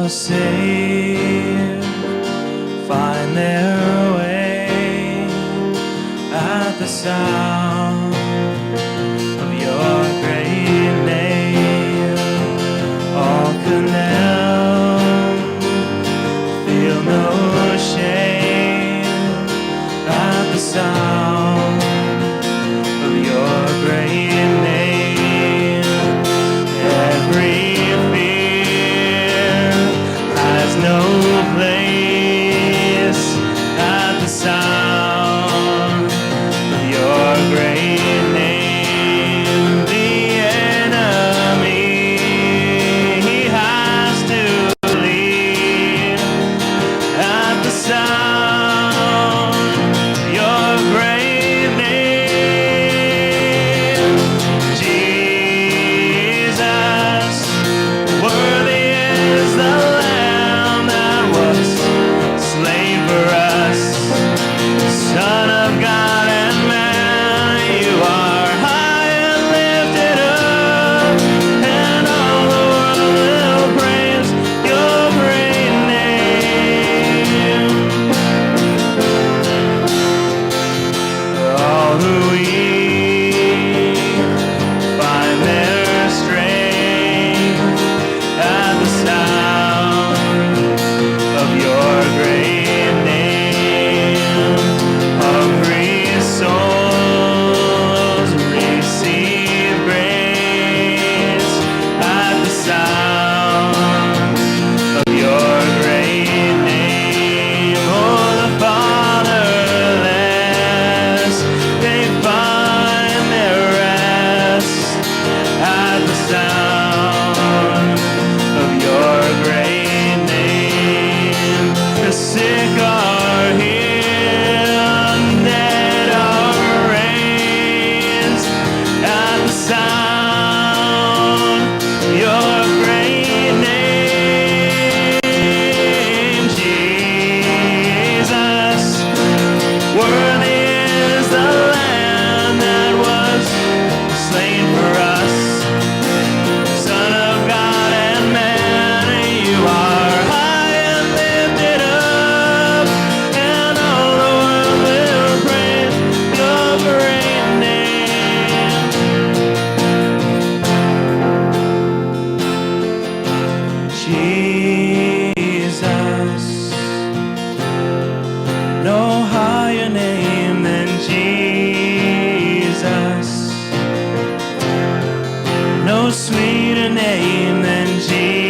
saved find their way at the sound of your great name. All condemned feel no shame at the sound of your great name. Every fear has no place at the sound of your great name. The enemy, he has to leave at the sound of your great name. Jesus, worthy is the Lamb that was slain for us. Son of God and man, you are high and lifted up, and all the world will praise your great name. All who weep find their strength at the sound of your great name. Hungry souls receive grace at the sound of your great name. Oh, the fatherless, they find their rest at the sound of your great name. The sick are healed, dead are raised at the sound of your great name. Jesus, worthy is the Lamb that was slain for us. Son of God and man, you are high and lifted up, and all the world will praise your great name. Jesus, no higher name than Jesus, no sweeter name than Jesus.